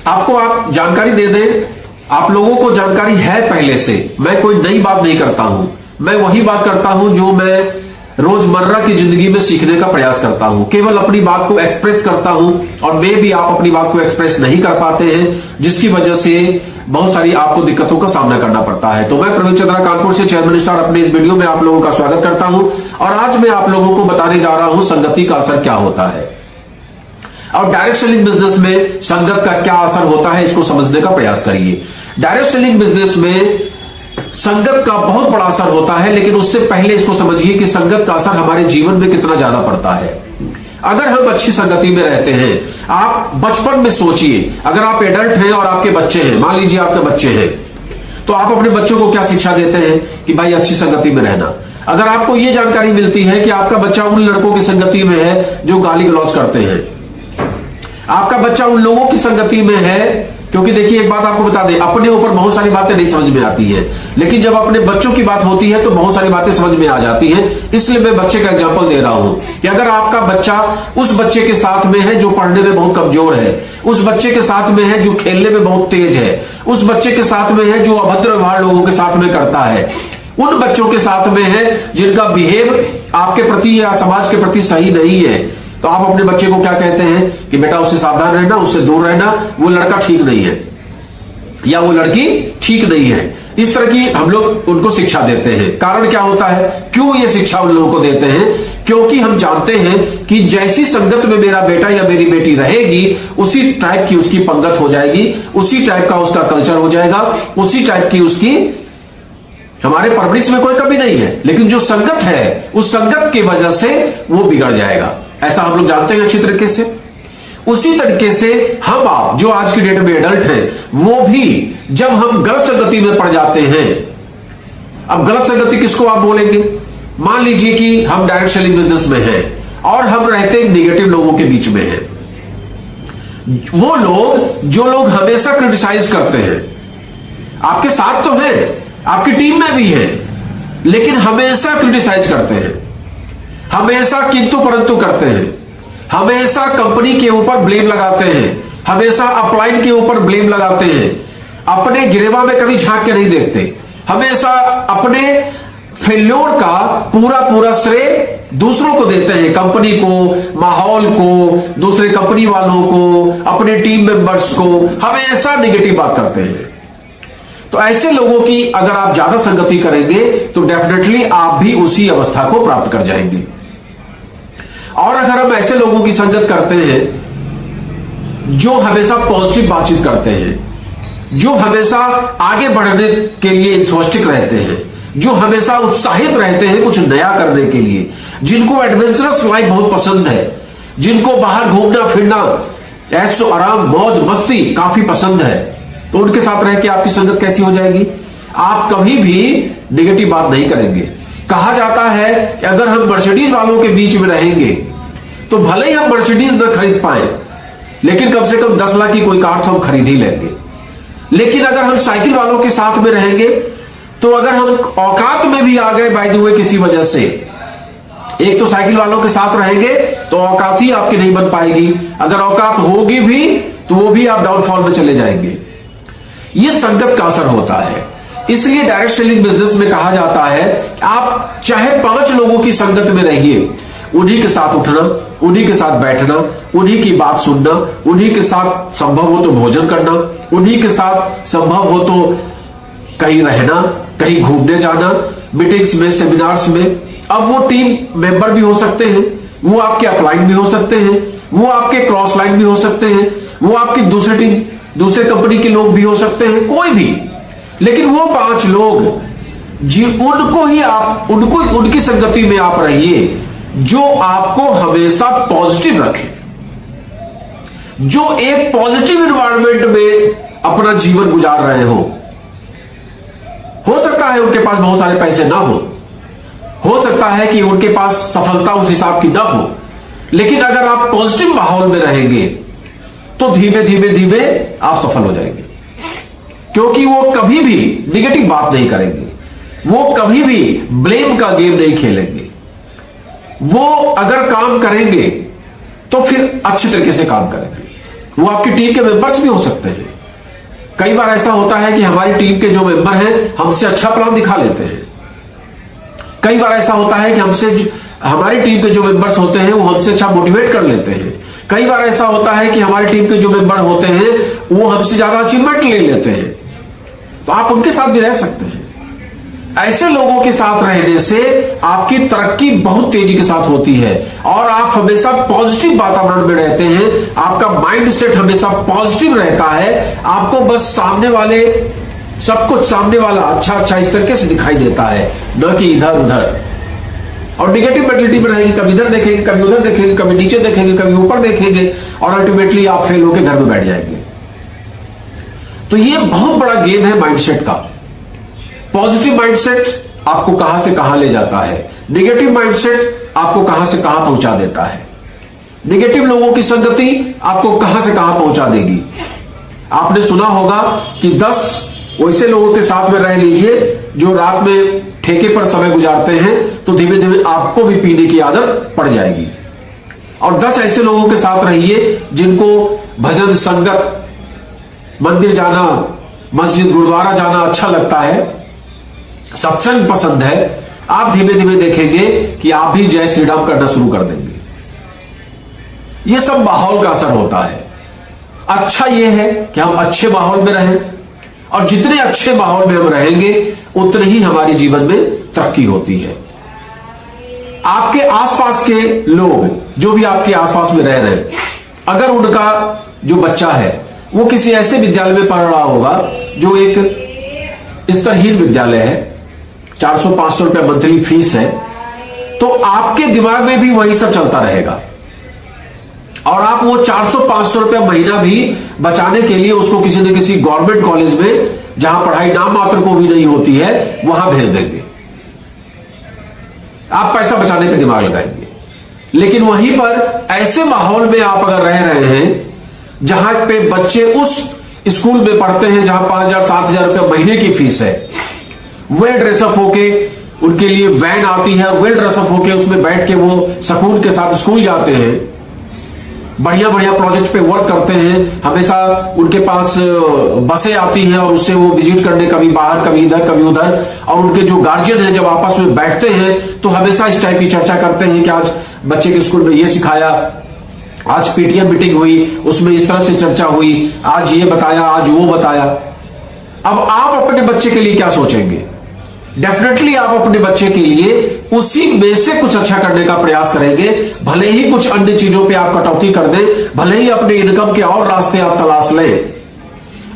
आपको आप जानकारी दे दें, आप लोगों को जानकारी है पहले से, मैं कोई नई बात नहीं करता हूं, मैं वही बात करता हूं जो मैं रोजमर्रा की जिंदगी में सीखने का प्रयास करता हूं, केवल अपनी बात को एक्सप्रेस करता हूं और मे भी आप अपनी बात को एक्सप्रेस नहीं कर पाते हैं, जिसकी वजह से बहुत सारी आपको दिक्कतों का सामना करना पड़ता है। तो मैं प्रवीण चंद्रा कानपुर से चेयरमैन स्टार अपने इस वीडियो में आप लोगों का स्वागत करता हूं और आज मैं आप लोगों को बताने जा रहा हूं संगति का असर क्या होता है और डायरेक्ट सेलिंग बिजनेस में संगत का क्या असर होता है, इसको समझने का प्रयास करिए। डायरेक्ट सेलिंग बिजनेस में संगत का बहुत बड़ा असर होता है, लेकिन उससे पहले इसको समझिए कि संगत का असर हमारे जीवन में कितना ज्यादा पड़ता है। अगर हम अच्छी संगति में रहते हैं, आप बचपन में सोचिए, अगर आप एडल्ट हैं और आपके बच्चे हैं, मान लीजिए आपके बच्चे हैं, तो आप अपने बच्चों को क्या शिक्षा देते हैं कि भाई अच्छी संगति में रहना। अगर आपको यह जानकारी मिलती है कि आपका बच्चा उन लड़कों की संगति में है जो गाली गलौज करते हैं, आपका बच्चा उन लोगों की संगति में है, क्योंकि देखिए एक बात आपको बता दें, अपने ऊपर बहुत सारी बातें नहीं समझ में आती है, लेकिन जब अपने बच्चों की बात होती है तो बहुत सारी बातें समझ में आ जाती हैं। इसलिए मैं बच्चे का एग्जांपल दे रहा हूं कि अगर आपका बच्चा उस बच्चे के साथ में है जो पढ़ने में बहुत कमजोर है, उस बच्चे के साथ में है जो खेलने में बहुत तेज है, उस बच्चे के साथ में है जो अभद्र व्यवहार लोगों के साथ में करता है, उन बच्चों के साथ में है जिनका बिहेव आपके प्रति या समाज के प्रति सही नहीं है, तो आप अपने बच्चे को क्या कहते हैं कि बेटा उससे सावधान रहना, उससे दूर रहना, वो लड़का ठीक नहीं है या वो लड़की ठीक नहीं है। इस तरह की हम लोग उनको शिक्षा देते हैं। कारण क्या होता है, क्यों ये शिक्षा उन लोगों को देते हैं? क्योंकि हम जानते हैं कि जैसी संगत में मेरा बेटा या मेरी बेटी रहेगी, उसी टाइप की उसकी पंगत हो जाएगी, उसी टाइप का उसका कल्चर हो जाएगा, उसी टाइप की उसकी, हमारे परवरिश में कोई कमी नहीं है, लेकिन जो संगत है उस संगत की वजह से वो बिगड़ जाएगा। ऐसा हम लोग जानते हैं अच्छी तरीके से। उसी तरीके से हम आप जो आज की डेट में एडल्ट हैं, वो भी जब हम गलत संगति में पड़ जाते हैं, अब गलत संगति किसको आप बोलेंगे? मान लीजिए कि हम डायरेक्ट सेलिंग बिजनेस में हैं और हम रहते नेगेटिव लोगों के बीच में हैं। वो लोग जो लोग हमेशा क्रिटिसाइज करते हैं, आपके साथ तो हैं, आपकी टीम में भी है, लेकिन हमेशा क्रिटिसाइज करते हैं, हमेशा किंतु परंतु करते हैं, हमेशा कंपनी के ऊपर ब्लेम लगाते हैं, हमेशा अपलाइन के ऊपर ब्लेम लगाते हैं, अपने गिरेवा में कभी झांक के नहीं देखते, हमेशा अपने फेल्योर का पूरा पूरा श्रेय दूसरों को देते हैं, कंपनी को, माहौल को, दूसरे कंपनी वालों को, अपने टीम मेंबर्स को, हमेशा नेगेटिव बात करते हैं। तो ऐसे लोगों की अगर आप ज्यादा संगति करेंगे तो डेफिनेटली आप भी उसी अवस्था को प्राप्त कर जाएंगे। और अगर हम ऐसे लोगों की संगत करते हैं जो हमेशा पॉजिटिव बातचीत करते हैं, जो हमेशा आगे बढ़ने के लिए इंथुसियास्टिक रहते हैं, जो हमेशा उत्साहित रहते हैं कुछ नया करने के लिए, जिनको एडवेंचरस लाइफ बहुत पसंद है, जिनको बाहर घूमना फिरना, ऐशो आराम मौज मस्ती काफी पसंद है, तो उनके साथ रह के आपकी संगत कैसी हो जाएगी? आप कभी भी नेगेटिव बात नहीं करेंगे। कहा जाता है कि अगर हम मर्सिडीज वालों के बीच में रहेंगे तो भले ही हम मर्सिडीज न खरीद पाए, लेकिन कम से कम 10 लाख की कोई कार तो हम खरीद ही लेंगे। लेकिन अगर हम साइकिल वालों के साथ में रहेंगे, तो अगर हम औकात में भी आ गए बाय द वे किसी वजह से, एक तो साइकिल वालों के साथ रहेंगे तो औकात ही आपकी नहीं बन पाएगी, अगर औकात होगी भी तो वो भी आप डाउनफॉल में चले जाएंगे। ये संगत का असर होता है। इसलिए डायरेक्ट सेलिंग बिजनेस में कहा जाता है आप चाहे 5 लोगों की संगत में रहिए, उन्हीं के साथ उठना, उन्हीं के साथ बैठना, उन्हीं की बात सुनना, उन्हीं के साथ संभव हो तो भोजन करना, उन्हीं के साथ संभव हो तो कहीं रहना, कहीं घूमने जाना, मीटिंग्स में, सेमिनार्स में। अब वो टीम मेंबर भी हो सकते हैं, वो आपके अपलाइन भी हो सकते हैं, वो आपके क्रॉस लाइन भी हो सकते हैं, वो आपकी दूसरी टीम, दूसरे कंपनी के लोग भी हो सकते हैं, कोई भी, लेकिन वो 5 लोग उनको ही आप, उनको उनकी संगति में आप रहिए जो आपको हमेशा पॉजिटिव रखे, जो एक पॉजिटिव एनवायरनमेंट में अपना जीवन गुजार रहे हो सकता है उनके पास बहुत सारे पैसे ना हो सकता है कि उनके पास सफलता उस हिसाब की ना हो, लेकिन अगर आप पॉजिटिव माहौल में रहेंगे तो धीमे धीमे धीमे आप सफल हो जाएंगे, क्योंकि वो कभी भी निगेटिव बात नहीं करेंगे, वो कभी भी ब्लेम का गेम नहीं खेलेंगे। वो अगर काम करेंगे तो फिर अच्छी तरीके से काम करेंगे, वो आपकी टीम के मेंबर्स भी हो सकते हैं। कई बार ऐसा होता है कि हमारी टीम के जो मेंबर हैं हमसे अच्छा प्लान दिखा लेते हैं। कई बार ऐसा होता है कि हमारी टीम के जो मेंबर्स होते हैं वो हमसे अच्छा मोटिवेट कर लेते हैं। कई बार ऐसा होता है कि हमारी टीम के जो मेंबर होते हैं वो हमसे ज्यादा अचीवमेंट ले लेते हैं, तो आप उनके साथ भी रह सकते हैं। ऐसे लोगों के साथ रहने से आपकी तरक्की बहुत तेजी के साथ होती है और आप हमेशा पॉजिटिव वातावरण में रहते हैं। आपका माइंड सेट हमेशा पॉजिटिव रहता है। आपको बस सामने वाले सब कुछ सामने वाला अच्छा इस तरीके से दिखाई देता है, न कि इधर उधर। और निगेटिव मेंटलिटी में रहेंगे, कभी इधर देखेंगे, कभी उधर देखेंगे, कभी नीचे देखेंगे, कभी ऊपर देखेंगे और अल्टीमेटली आप फेल होकर घर में बैठ जाएंगे। तो ये बहुत बड़ा गेम है माइंडसेट का। पॉजिटिव माइंडसेट आपको कहां से कहां ले जाता है, नेगेटिव माइंडसेट आपको कहां से कहां पहुंचा देता है। नेगेटिव लोगों की संगति आपको कहां से कहां पहुंचा देगी। आपने सुना होगा कि 10 वैसे लोगों के साथ में रह लीजिए जो रात में ठेके पर समय गुजारते हैं, तो धीमे धीमे आपको भी पीने की आदत पड़ जाएगी। और 10 ऐसे लोगों के साथ रहिए जिनको भजन संगत, मंदिर जाना, मस्जिद गुरुद्वारा जाना अच्छा लगता है, सत्संग पसंद है। आप धीमे धीमे देखेंगे कि आप भी जय श्री राम करना शुरू कर देंगे। यह सब माहौल का असर होता है। अच्छा यह है कि हम अच्छे माहौल में रहें, और जितने अच्छे माहौल में हम रहेंगे उतने ही हमारे जीवन में तरक्की होती है। आपके आसपास के लोग जो भी आपके आसपास में रह रहे हैं, अगर उनका जो बच्चा है वो किसी ऐसे विद्यालय में पढ़ रहा होगा जो एक स्तरहीन विद्यालय है, 400-500 रुपया मंथली फीस है, तो आपके दिमाग में भी वही सब चलता रहेगा और आप वो 400-500 रुपया महीना भी बचाने के लिए उसको किसी न किसी गवर्नमेंट कॉलेज में, जहां पढ़ाई नाम मात्र को भी नहीं होती है, वहां भेज देंगे। आप पैसा बचाने पे दिमाग लगाएंगे। लेकिन वहीं पर ऐसे माहौल में आप अगर रह रहे हैं जहां पे बच्चे उस स्कूल में पढ़ते हैं जहां 5,000-7,000 रुपया महीने की फीस है, वेल ड्रेसअप होके उनके लिए वैन आती है, वेल ड्रेसअप होके उसमें बैठ के वो सुकून के साथ स्कूल जाते हैं, बढ़िया बढ़िया प्रोजेक्ट पे वर्क करते हैं, हमेशा उनके पास बसें आती हैं और उससे वो विजिट करने कभी बाहर कभी इधर कभी उधर, और उनके जो गार्जियन हैं जब आपस में बैठते हैं तो हमेशा इस टाइप की चर्चा करते हैं कि आज बच्चे के स्कूल में ये सिखाया, आज पीटीएम मीटिंग हुई उसमें इस तरह से चर्चा हुई, आज ये बताया, आज वो बताया। अब आप अपने बच्चे के लिए क्या सोचेंगे? डेफिनेटली आप अपने बच्चे के लिए उसी में से कुछ अच्छा करने का प्रयास करेंगे, भले ही कुछ अन्य चीजों पे आप कटौती कर दें, भले ही अपने इनकम के और रास्ते आप तलाश लें,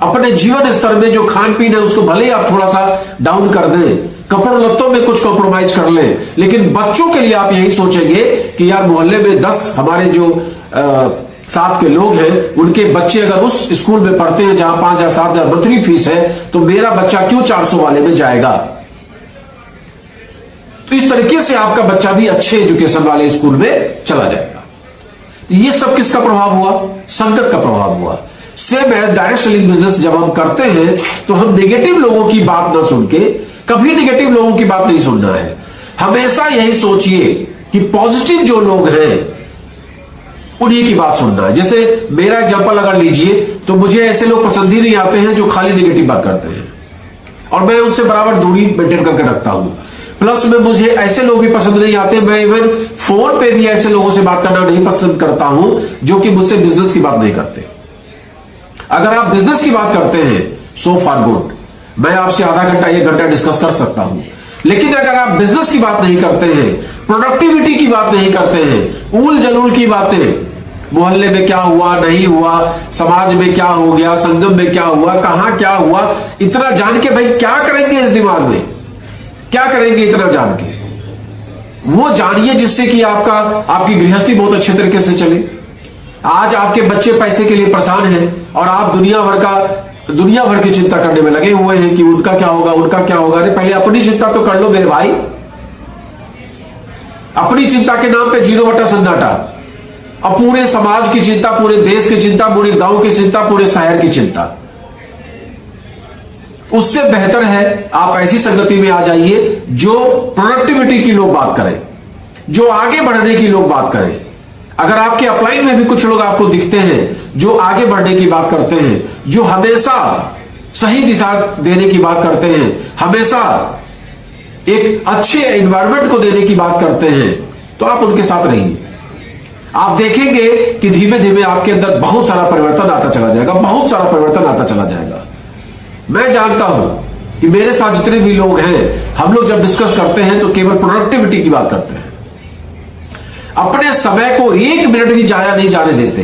अपने जीवन स्तर में जो खान पीन है उसको भले ही आप थोड़ा सा डाउन कर दें, कपड़ों लत्तों में कुछ कॉम्प्रोमाइज कर लें, लेकिन बच्चों के लिए आप यही सोचेंगे कि यार मोहल्ले में 10 हमारे जो साथ के लोग हैं उनके बच्चे अगर उस स्कूल में पढ़ते हैं जहां 5,000-7,000 मंथली फीस है, तो मेरा बच्चा क्यों 400 वाले में जाएगा। तो इस तरीके से आपका बच्चा भी अच्छे एजुकेशन वाले स्कूल में चला जाएगा। ये सब किसका प्रभाव हुआ? संगत का प्रभाव हुआ। सेम है डायरेक्ट सेलिंग बिजनेस जब हम करते हैं तो हम नेगेटिव लोगों की बात ना सुन के, कभी नेगेटिव लोगों की बात नहीं सुनना है। हमेशा यही सोचिए कि पॉजिटिव जो लोग हैं उन्हीं की बात सुनना है। जैसे मेरा एग्जांपल अगर लीजिए तो मुझे ऐसे लोग पसंद ही नहीं आते हैं जो खाली नेगेटिव बात करते हैं, और मैं उनसे बराबर दूरी मेंटेन करके रखता हूं। प्लस में मुझे ऐसे लोग भी पसंद नहीं आते, मैं इवन फोन पे भी ऐसे लोगों से बात करना नहीं पसंद करता हूं जो कि मुझसे बिजनेस की बात नहीं करते। अगर आप बिजनेस की बात करते हैं सो फार गुड, मैं आपसे आधा घंटा 1 घंटा डिस्कस कर सकता हूं। लेकिन अगर आप बिजनेस की बात नहीं करते हैं, प्रोडक्टिविटी की बात नहीं करते हैं, उल जलूल की बातें, मोहल्ले में क्या हुआ नहीं हुआ, समाज में क्या हो गया, संगम में क्या हुआ, कहां क्या हुआ, इतना जान के भाई क्या करेंगे इस दिमाग में, क्या करेंगे इतना जान के? वो जानिए जिससे कि आपकी गृहस्थी बहुत अच्छे तरीके से चले। आज आपके बच्चे पैसे के लिए परेशान हैं और आप दुनिया भर की चिंता करने में लगे हुए हैं कि उनका क्या होगा, उनका क्या होगा। अरे पहले अपनी चिंता तो कर लो मेरे भाई। अपनी चिंता के नाम पे 0 सन्नाटा। अब पूरे समाज की चिंता, पूरे देश की चिंता, पूरे गांव की चिंता, पूरे शहर की चिंता। उससे बेहतर है आप ऐसी संगति में आ जाइए जो प्रोडक्टिविटी की लोग बात करें, जो आगे बढ़ने की लोग बात करें। अगर आपके अपलाइन में भी कुछ लोग आपको दिखते हैं जो आगे बढ़ने की बात करते हैं, जो हमेशा सही दिशा देने की बात करते हैं, हमेशा एक अच्छे एनवायरनमेंट को देने की बात करते हैं, तो आप उनके साथ रहिए। आप देखेंगे कि धीमे धीमे आपके अंदर बहुत सारा परिवर्तन आता चला जाएगा, बहुत सारा परिवर्तन आता चला जाएगा। मैं जानता हूं कि मेरे साथ जितने भी लोग हैं, हम लोग जब डिस्कस करते हैं तो केवल प्रोडक्टिविटी की बात करते हैं। अपने समय को 1 मिनट भी जाया नहीं जाने देते,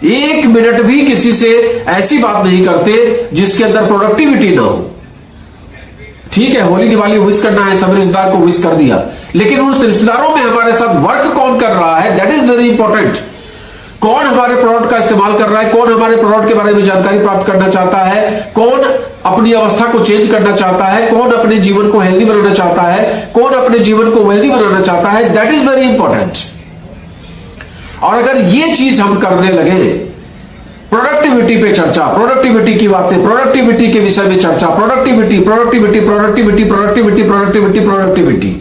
1 मिनट भी किसी से ऐसी बात नहीं करते जिसके अंदर प्रोडक्टिविटी ना हो। ठीक है, होली दिवाली विश करना है, सब रिश्तेदार को विश कर दिया, लेकिन उन रिश्तेदारों में हमारे साथ वर्क कौन कर रहा है, दैट इज वेरी इंपॉर्टेंट। कौन हमारे प्रोडक्ट का इस्तेमाल कर रहा है, कौन हमारे प्रोडक्ट के बारे में जानकारी प्राप्त करना चाहता है, कौन अपनी अवस्था को चेंज करना चाहता है, कौन अपने जीवन को हेल्दी बनाना चाहता है, कौन अपने जीवन को वेल्दी बनाना चाहता है, दैट इज वेरी इंपॉर्टेंट। और अगर ये चीज हम करने लगे, प्रोडक्टिविटी पे चर्चा, प्रोडक्टिविटी की बातें, प्रोडक्टिविटी के विषय में चर्चा, productivity productivity productivity productivity productivity productivity,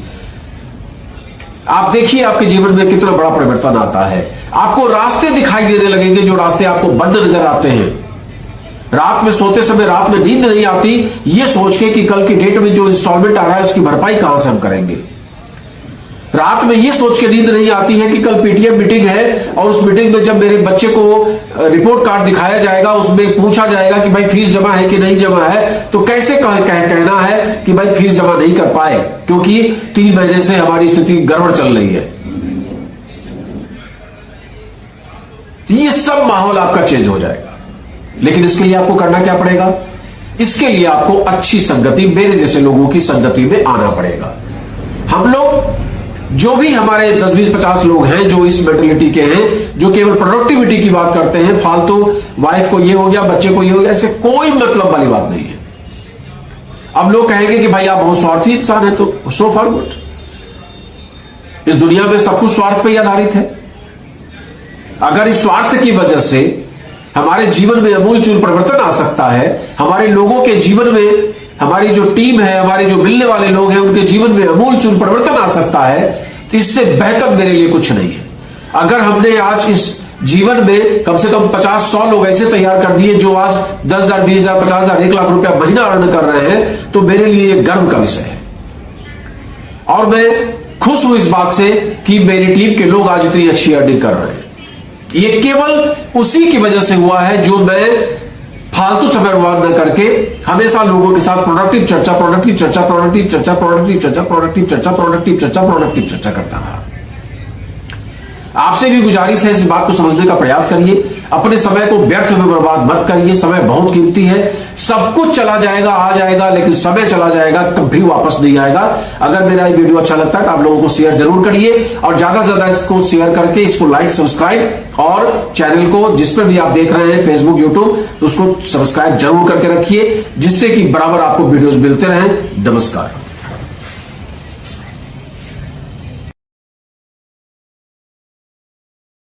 आप देखिए आपके जीवन में कितना बड़ा परिवर्तन आता है। आपको रास्ते दिखाई देने लगेंगे जो रास्ते आपको बंद नजर आते हैं। रात में सोते समय रात में नींद नहीं आती, ये सोच के कि कल की डेट में जो इंस्टॉलमेंट आ रहा है उसकी भरपाई कहां से हम करेंगे। रात में ये सोच के नींद नहीं आती है कि कल पीटीएम मीटिंग है और उस मीटिंग में जब मेरे बच्चे को रिपोर्ट कार्ड दिखाया जाएगा, उसमें पूछा जाएगा कि भाई फीस जमा है कि नहीं जमा है, तो कैसे कहना है कि भाई फीस जमा नहीं कर पाए क्योंकि 3 महीने से हमारी स्थिति गड़बड़ चल रही है। ये सब माहौल आपका चेंज हो जाएगा। लेकिन इसके लिए आपको करना क्या पड़ेगा? इसके लिए आपको अच्छी संगति, मेरे जैसे लोगों की संगति में आना पड़ेगा। हम लोग जो भी हमारे 10, 20, 50 लोग हैं जो इस मेंटालिटी के हैं, जो केवल प्रोडक्टिविटी की बात करते हैं, फालतू वाइफ को ये हो गया, बच्चे को ये हो गया, ऐसे कोई मतलब वाली बात नहीं है। अब लोग कहेंगे कि भाई आप बहुत स्वार्थी इंसान है, तो सो फॉरवर्ड। इस दुनिया में सब कुछ स्वार्थ पर ही आधारित है। अगर इस स्वार्थ की वजह से हमारे जीवन में अमूलचूल परिवर्तन आ सकता है, हमारे लोगों के जीवन में, हमारी जो टीम है, हमारे जो मिलने वाले लोग हैं, उनके जीवन में अमूलचूल परिवर्तन आ सकता है, तो इससे बेहतर मेरे लिए कुछ नहीं है। अगर हमने आज इस जीवन में कम से कम 50-100 लोग ऐसे तैयार कर दिए जो आज 10,000, 20,000, 50,000, 1 लाख रुपया महीना अर्न कर रहे हैं, तो मेरे लिए गर्व का विषय है। और मैं खुश हूं इस बात से कि मेरी टीम के लोग आज इतनी अच्छी अर्निंग कर रहे हैं। ये केवल उसी की वजह से हुआ है जो मैं फालतू समय बर्बाद न करके हमेशा लोगों के साथ प्रोडक्टिव चर्चा, प्रोडक्टिव चर्चा, प्रोडक्टिव चर्चा, प्रोडक्टिव चर्चा, प्रोडक्टिव चर्चा, प्रोडक्टिव चर्चा, प्रोडक्टिव चर्चा करता रहा। आपसे भी गुजारिश है, इस बात को समझने का प्रयास करिए। अपने समय को व्यर्थ में बर्बाद मत करिए। समय बहुत कीमती है। सब कुछ चला जाएगा, आ जाएगा, लेकिन समय चला जाएगा, कभी वापस नहीं आएगा। अगर मेरा ये वीडियो अच्छा लगता है तो आप लोगों को शेयर जरूर करिए और ज्यादा से ज्यादा इसको शेयर करके इसको लाइक, सब्सक्राइब और चैनल को जिस पर भी आप देख रहे हैं, फेसबुक, यूट्यूब, तो उसको सब्सक्राइब जरूर करके रखिए, जिससे कि बराबर आपको वीडियोस मिलते रहें। नमस्कार।